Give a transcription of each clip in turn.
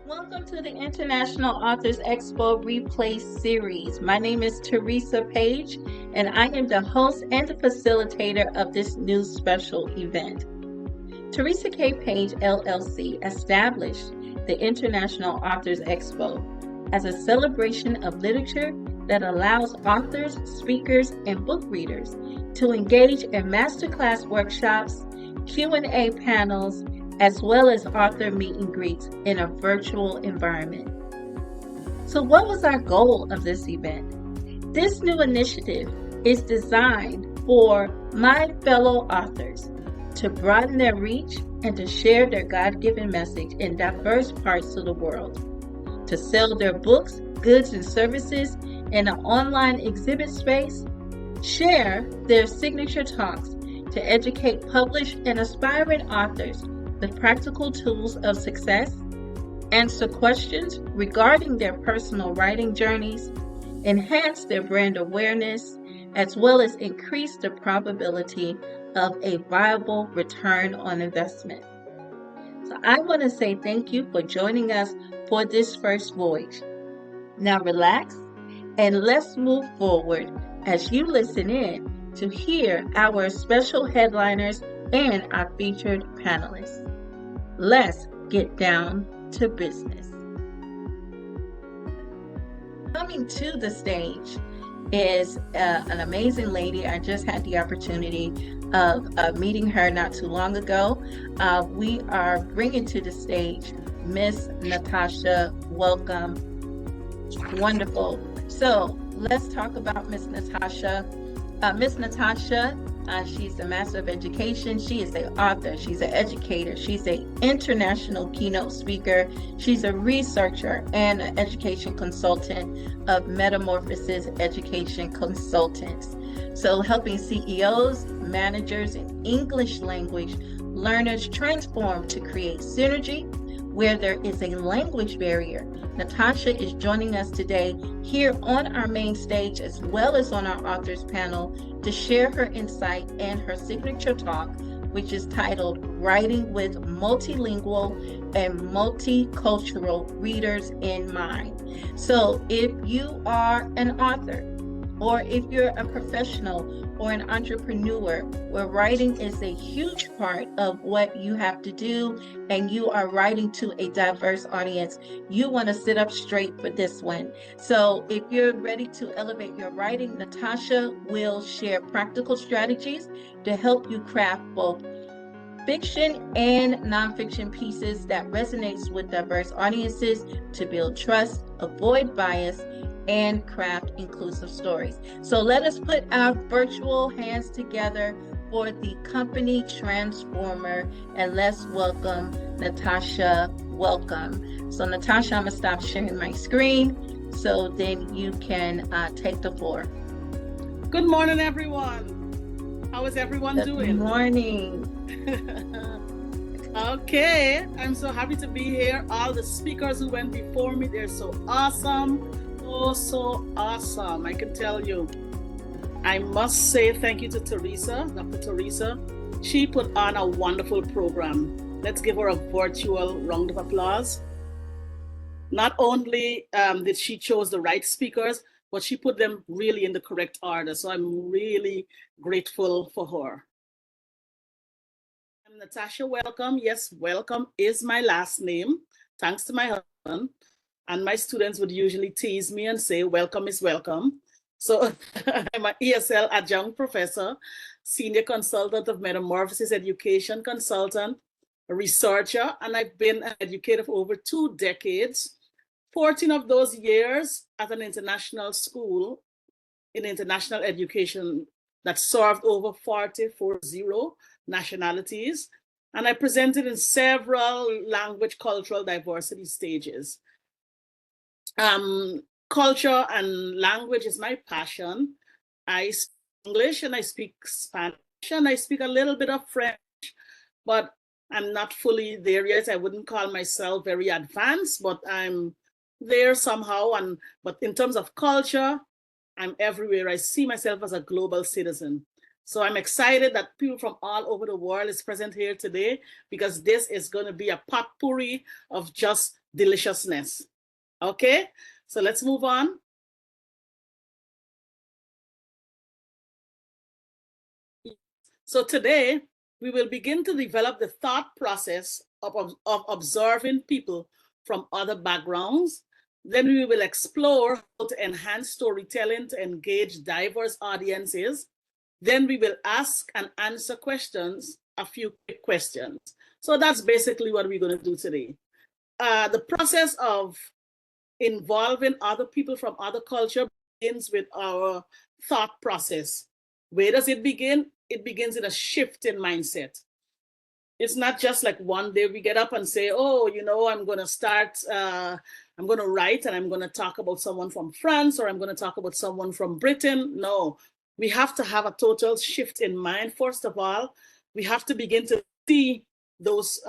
Welcome to the International Authors Expo Replay Series. My name is Teresa Page, and I am the host and the facilitator of this new special event. Teresa K. Page, LLC, established the International Authors Expo as a celebration of literature that allows authors, speakers, and book readers to engage in masterclass workshops, Q&A panels, as well as author meet and greets in a virtual environment. So what was our goal of this event? This new initiative is designed for my fellow authors to broaden their reach and to share their God-given message in diverse parts of the world, to sell their books, goods, and services in an online exhibit space, share their signature talks to educate published and aspiring authors the practical tools of success, answer questions regarding their personal writing journeys, enhance their brand awareness, as well as increase the probability of a viable return on investment. So I want to say thank you for joining us for this first voyage. Now relax and let's move forward as you listen in to hear our special headliners and our featured panelists. Let's get down to business. Coming to the stage is an amazing lady. I just had the opportunity of meeting her not too long ago. We are bringing to the stage Miss Natasha Welcome. Wonderful. So let's talk about Miss Natasha. Miss Natasha, she's a Master of Education. She is an author. She's an educator. She's an international keynote speaker. She's a researcher and an education consultant of Metamorphosis Education Consultants. So helping CEOs, managers, and English language learners transform to create synergy where there is a language barrier. Natasha is joining us today here on our main stage as well as on our authors panel to share her insight and her signature talk, which is titled Writing with Multilingual and Multicultural Readers in Mind. So if you are an author, or if you're a professional or an entrepreneur where writing is a huge part of what you have to do and you are writing to a diverse audience, you want to sit up straight for this one. So if you're ready to elevate your writing, Natasha will share practical strategies to help you craft both fiction and nonfiction pieces that resonates with diverse audiences to build trust, avoid bias, and craft inclusive stories. So let us put our virtual hands together for the company transformer and let's welcome Natasha Welcome. So Natasha, I'm gonna stop sharing my screen so then you can take the floor. Good morning, everyone. How is everyone doing? Good morning. Okay, I'm so happy to be here. All the speakers who went before me, they're so awesome. So awesome, I can tell you. I must say thank you to Teresa, Dr. Teresa. She put on a wonderful program. Let's give her a virtual round of applause. Not only did she choose the right speakers, but she put them really in the correct order. So I'm really grateful for her. I'm Natasha Welcome. Yes, Welcome is my last name, thanks to my husband. And my students would usually tease me and say, welcome is welcome. So I'm an ESL adjunct professor, senior consultant of Metamorphosis Education Consultant, a researcher, and I've been an educator for over 2 decades. 14 of those years at an international school in international education that served over 40 nationalities. And I presented in several language cultural diversity stages. Culture and language is my passion. I speak English and I speak Spanish and I speak a little bit of French, but I'm not fully there yet. I wouldn't call myself very advanced, but I'm there somehow. But in terms of culture, I'm everywhere. I see myself as a global citizen. So I'm excited that people from all over the world is present here today because this is going to be a potpourri of just deliciousness. Okay, so let's move on. So today, we will begin to develop the thought process of observing people from other backgrounds. Then we will explore how to enhance storytelling to engage diverse audiences. Then we will ask and answer questions, a few quick questions. So that's basically what we're going to do today. The process of involving other people from other culture begins with our thought process. Where does it begin? It begins in a shift in mindset. It's not just like one day we get up and say, oh, you know, I'm going to start, I'm going to write and I'm going to talk about someone from France, or I'm going to talk about someone from Britain. No, we have to have a total shift in mind. First of all, we have to begin to see those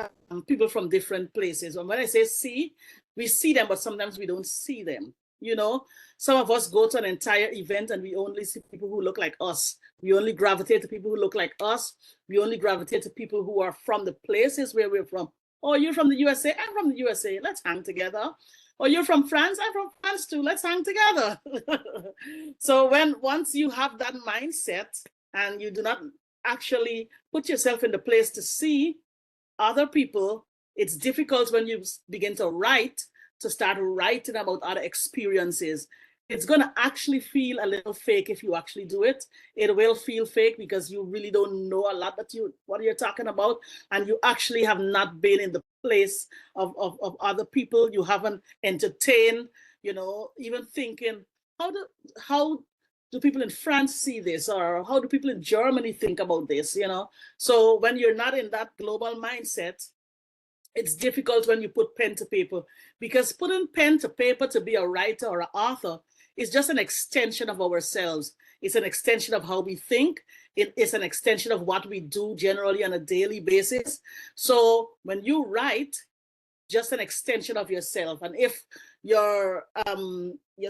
people from different places. And when I say see, we see them, but sometimes we don't see them. You know, some of us go to an entire event and we only see people who look like us. We only gravitate to people who look like us. We only gravitate to people who are from the places where we're from. Oh, you're from the USA? I'm from the USA. Let's hang together. Or you're from France? I'm from France too. Let's hang together. So once you have that mindset and you do not actually put yourself in the place to see other people, it's difficult when you begin to write, to start writing about other experiences. It's going to actually feel a little fake if you actually do it. It will feel fake because you really don't know a lot what you're talking about, and you actually have not been in the place of other people. You haven't entertained, you know, even thinking, how do people in France see this, or how do people in Germany think about this, you know? So when you're not in that global mindset, it's difficult when you put pen to paper, because putting pen to paper to be a writer or an author is just an extension of ourselves. It's an extension of how we think. It is an extension of what we do generally on a daily basis. So when you write, just an extension of yourself. And if your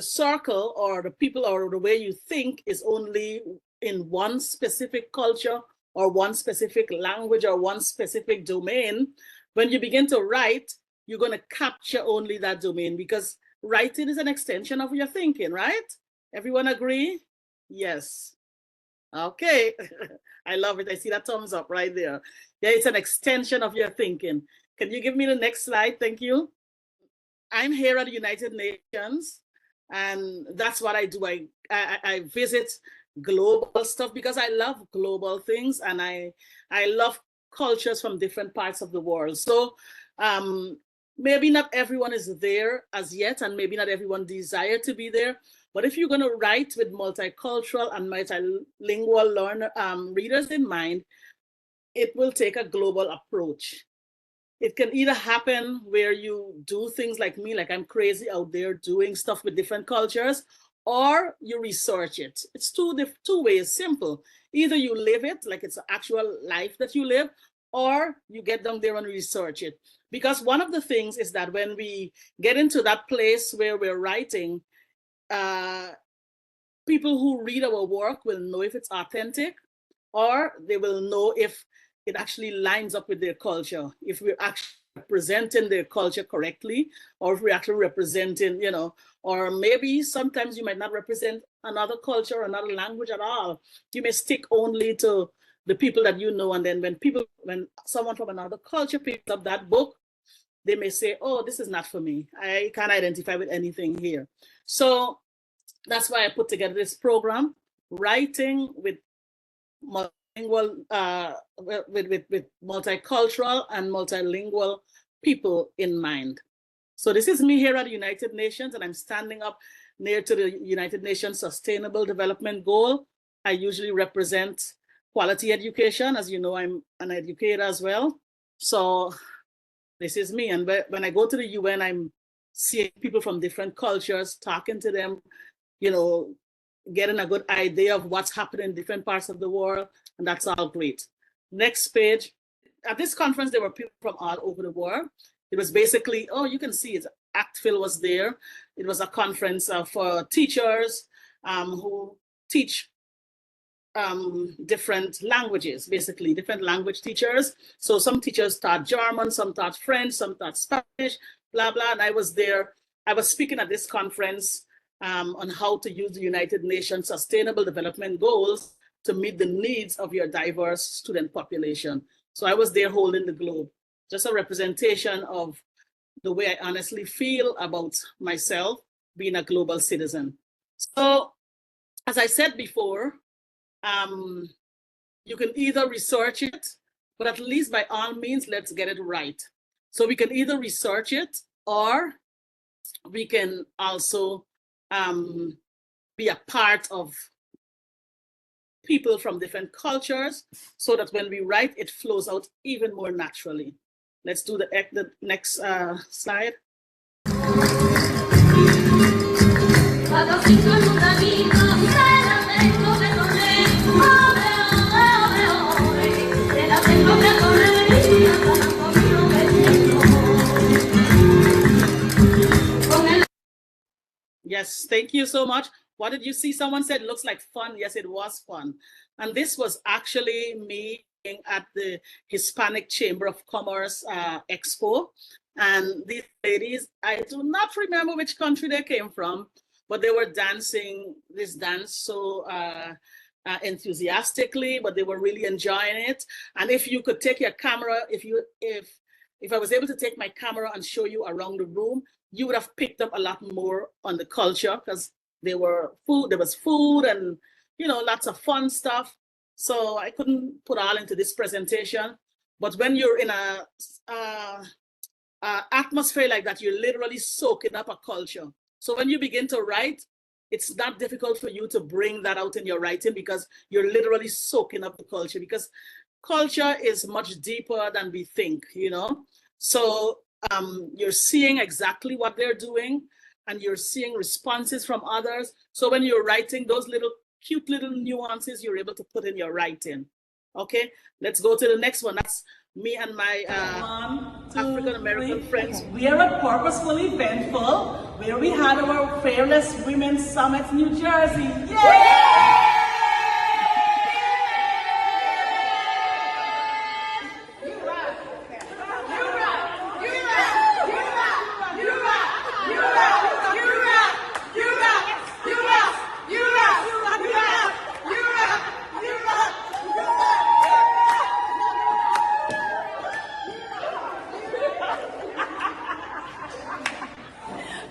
circle or the people or the way you think is only in one specific culture or one specific language or one specific domain, when you begin to write, you're going to capture only that domain, because writing is an extension of your thinking, right? Everyone agree? Yes. Okay. I love it. I see that thumbs up right there. Yeah, it's an extension of your thinking. Can you give me the next slide? Thank you. I'm here at the United Nations, and that's what I do. I visit global stuff because I love global things, and I love cultures from different parts of the world. So maybe not everyone is there as yet, and maybe not everyone desire to be there. But if you're going to write with multicultural and multilingual readers in mind, it will take a global approach. It can either happen where you do things like me, like I'm crazy out there doing stuff with different cultures, or you research it. It's two ways, simple. Either you live it, like it's an actual life that you live, or you get down there and research it. Because one of the things is that when we get into that place where we're writing, people who read our work will know if it's authentic, or they will know if it actually lines up with their culture, if we're actually representing their culture correctly, or if we're actually representing, you know, or maybe sometimes you might not represent another culture or another language at all. You may stick only to the people that you know, and then when someone from another culture picks up that book, they may say, oh, this is not for me. I can't identify with anything here. So that's why I put together this program, writing with multilingual, with multicultural and multilingual people in mind. So this is me here at the United Nations, and I'm standing up near to the United Nations Sustainable Development Goal. I usually represent quality education. As you know, I'm an educator as well. So this is me. And when I go to the UN, I'm seeing people from different cultures, talking to them, you know, getting a good idea of what's happening in different parts of the world, and that's all great. Next page. At this conference, there were people from all over the world. It was basically, oh, you can see it. ACTFL was there. It was a conference for teachers who teach different languages, basically different language teachers. So some teachers taught German, some taught French, some taught Spanish, blah, blah. And I was there. I was speaking at this conference on how to use the United Nations Sustainable Development Goals to meet the needs of your diverse student population. So I was there holding the globe, just a representation of the way I honestly feel about myself being a global citizen. So as I said before, you can either research it, but at least by all means, let's get it right. So we can either research it, or we can also be a part of people from different cultures, so that when we write, it flows out even more naturally. Let's do the next slide. Yes, thank you so much. What did you see? Someone said, looks like fun. Yes, it was fun. And this was actually me at the Hispanic Chamber of Commerce Expo. And these ladies, I do not remember which country they came from, but they were dancing this dance so enthusiastically, but they were really enjoying it. And if you could take your camera, if I was able to take my camera and show you around the room, you would have picked up a lot more on the culture, because there was food and, you know, lots of fun stuff. So I couldn't put all into this presentation. But when you're in a atmosphere like that, you're literally soaking up a culture. So when you begin to write, it's not difficult for you to bring that out in your writing, because you're literally soaking up the culture, because culture is much deeper than we think, you know? So you're seeing exactly what they're doing, and you're seeing responses from others. So when you're writing, those little cute little nuances, you're able to put in your writing. Okay, let's go to the next one. That's me and my African-American friends. We are at Purposefully Eventful, where we had our Fearless Women's Summit, New Jersey. Yay!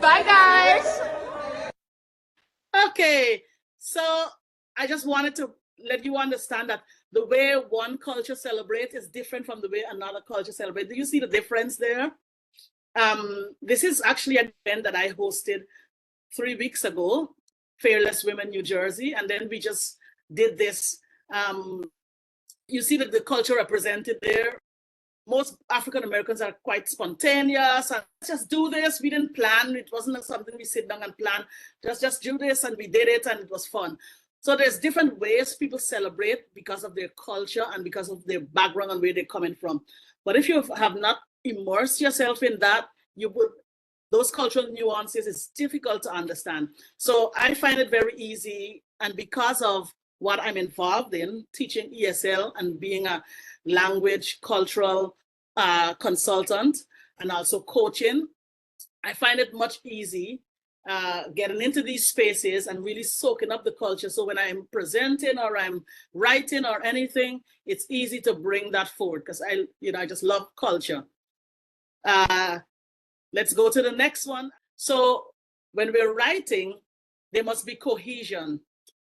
Bye, guys. Okay, so I just wanted to let you understand that the way one culture celebrates is different from the way another culture celebrates. Do you see the difference there? This is actually an event that I hosted 3 weeks ago, Fearless Women New Jersey, and then we just did this. You see that the culture represented there. Most African Americans are quite spontaneous and just do this. We didn't plan. It wasn't something we sit down and plan. Just do this, and we did it, and it was fun. So there's different ways people celebrate because of their culture and because of their background and where they're coming from. But if you have not immersed yourself in that, those cultural nuances, it's difficult to understand. So I find it very easy, and because of what I'm involved in, teaching ESL and being a language cultural consultant and also coaching, I find it much easy getting into these spaces and really soaking up the culture. So when I'm presenting or I'm writing or anything, it's easy to bring that forward, because I just love culture. Let's go to the next one. So when we're writing, there must be cohesion.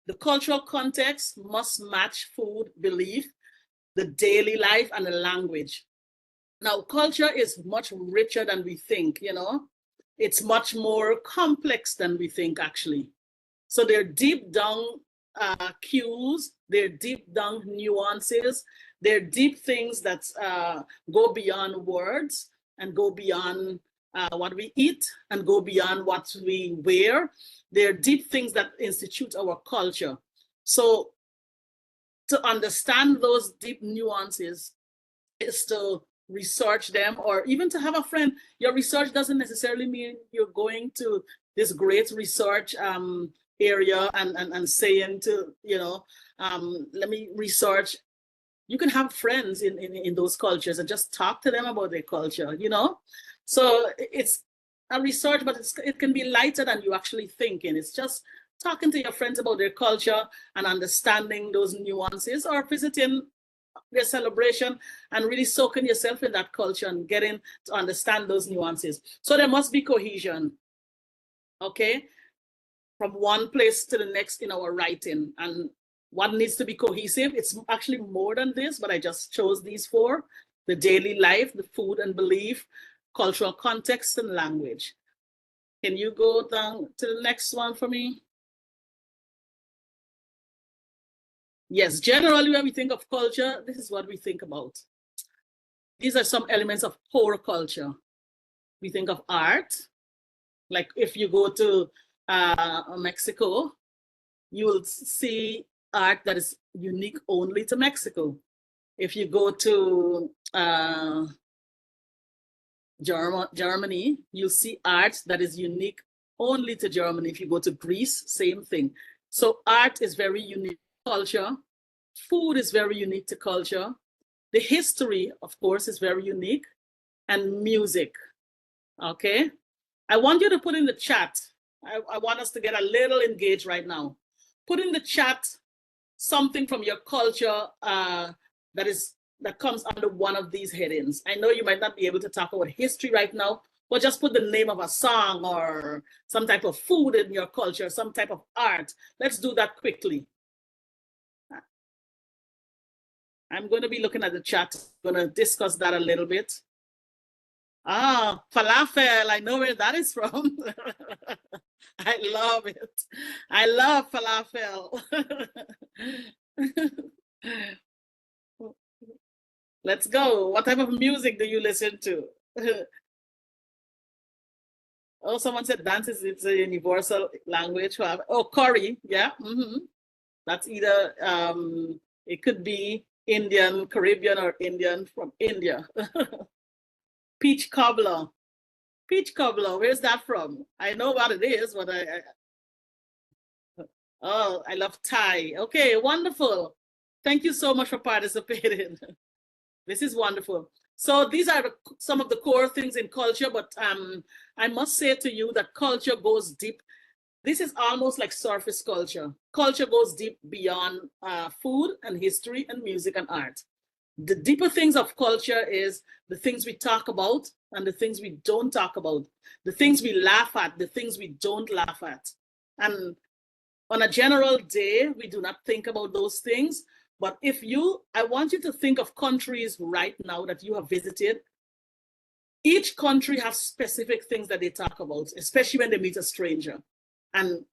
The cultural context must match food, belief, the daily life, and the language. Now, culture is much richer than we think, you know? It's much more complex than we think, actually. So there are deep down cues, there are deep down nuances, there are deep things that go beyond words and go beyond what we eat and go beyond what we wear. There are deep things that institute our culture. So to understand those deep nuances is to research them, or even to have a friend. Your research doesn't necessarily mean you're going to this great research area and saying to, let me research. You can have friends in those cultures and just talk to them about their culture, So it's a research, but it can be lighter than you actually thinking. It's just talking to your friends about their culture and understanding those nuances, or visiting their celebration and really soaking yourself in that culture and getting to understand those nuances. So there must be cohesion, okay, from one place to the next in our writing. And what needs to be cohesive, it's actually more than this, but I just chose these four: the daily life, the food and belief, cultural context, and language. Can you go down to the next one for me? Yes, generally when we think of culture, this is what we think about. These are some elements of core culture. We think of art. Like if you go to Mexico, you will see art that is unique only to Mexico. If you go to Germany, you'll see art that is unique only to Germany. If you go to Greece, same thing. So art is very unique to culture. Food is very unique to culture. The history, of course, is very unique. And music, okay? I want you to put in the chat. I want us to get a little engaged right now. Put in the chat something from your culture that comes under one of these headings. I know you might not be able to talk about history right now, but just put the name of a song or some type of food in your culture, some type of art. Let's do that quickly. I'm going to be looking at the chat. I'm going to discuss that a little bit. Ah, falafel. I know where that is from. I love it. I love falafel. Let's go. What type of music do you listen to? Oh, someone said dance it's a universal language. Oh, curry. Yeah. That's either, it could be Indian, Caribbean, or Indian from India. Peach cobbler. Peach cobbler, where's that from? I know what it is, but oh, I love Thai. Okay, wonderful. Thank you so much for participating. This is wonderful. So these are some of the core things in culture, but I must say to you that culture goes deep. This is almost like surface culture. Culture goes deep beyond food and history and music and art. The deeper things of culture is the things we talk about and the things we don't talk about, the things we laugh at, the things we don't laugh at. And on a general day, we do not think about those things. But I want you to think of countries right now that you have visited. Each country has specific things that they talk about, especially when they meet a stranger. And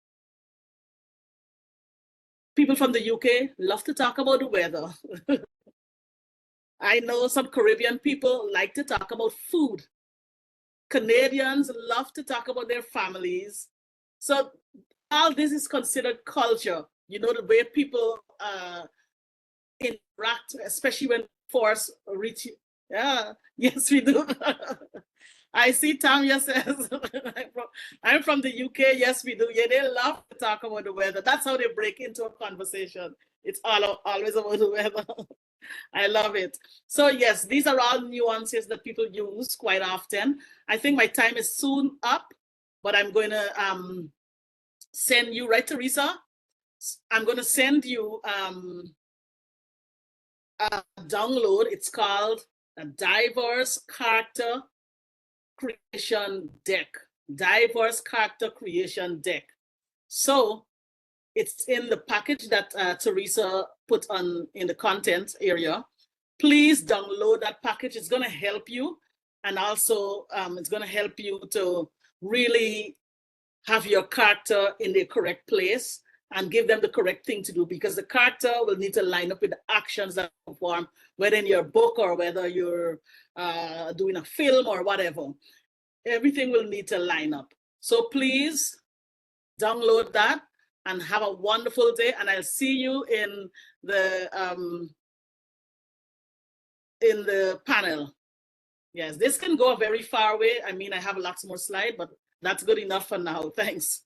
people from the UK love to talk about the weather. I know some Caribbean people like to talk about food. Canadians love to talk about their families. So all this is considered culture. You know, the way people interact, especially when force reach you. Yeah, yes, we do. I see Tamia says, I'm from the UK. Yes, we do. Yeah, they love to talk about the weather. That's how they break into a conversation. It's always about the weather. I love it. So yes, these are all nuances that people use quite often. I think my time is soon up, but I'm going to send you, right, Teresa? I'm going to send you a download. It's called a diverse character creation deck. Diverse character creation deck. So it's in the package that Teresa put on in the content area. Please download that package. It's going to help you. And also it's going to help you to really have your character in the correct place and give them the correct thing to do, because the character will need to line up with the actions that perform, whether in your book or whether you're doing a film or whatever. Everything will need to line up. So please download that and have a wonderful day. And I'll see you in the panel. Yes, this can go very far away. I mean, I have lots more slides, but that's good enough for now. Thanks.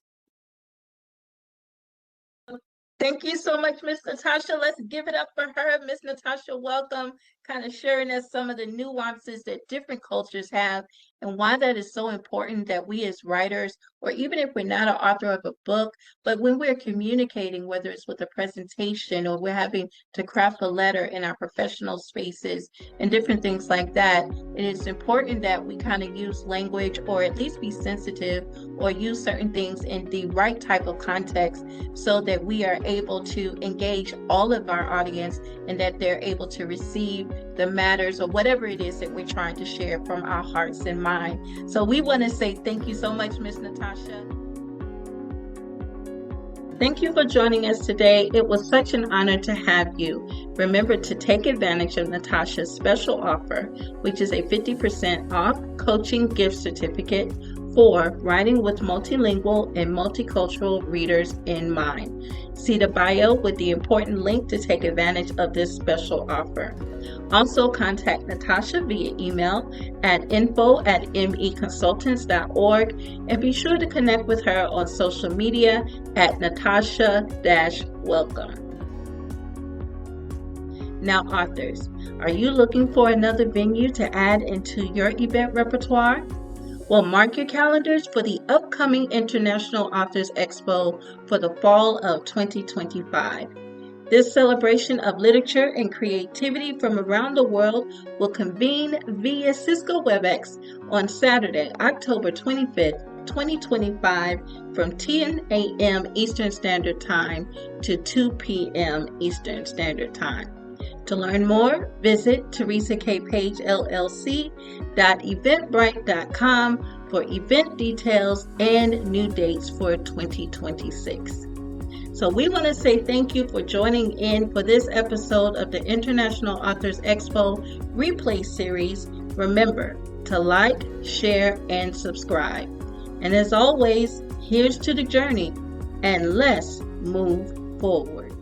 Thank you so much, Miss Natasha. Let's give it up for her. Miss Natasha Welcome kind of sharing us some of the nuances that different cultures have and why that is so important that we as writers, or even if we're not an author of a book, but when we're communicating, whether it's with a presentation or we're having to craft a letter in our professional spaces and different things like that, it is important that we kind of use language or at least be sensitive or use certain things in the right type of context so that we are able to engage all of our audience and that they're able to receive the matters or whatever it is that we're trying to share from our hearts and mind. So we want to say thank you so much, Miss Natasha. Thank you for joining us today. It was such an honor to have you. Remember to take advantage of Natasha's special offer, which is a 50% off coaching gift certificate for writing with multilingual and multicultural readers in mind. See the bio with the important link to take advantage of this special offer. Also contact Natasha via email at info@meconsultants.org and be sure to connect with her on social media at Natasha-Welcome. Now, authors, are you looking for another venue to add into your event repertoire? Well, mark your calendars for the upcoming International Authors Expo for the fall of 2025. This celebration of literature and creativity from around the world will convene via Cisco WebEx on Saturday, October 25th, 2025 from 10 a.m. Eastern Standard Time to 2 p.m. Eastern Standard Time. To learn more, visit teresakpagellc.eventbrite.com for event details and new dates for 2026. So we want to say thank you for joining in for this episode of the International Authors Expo replay series. Remember to like, share, and subscribe. And as always, here's to the journey, and let's move forward.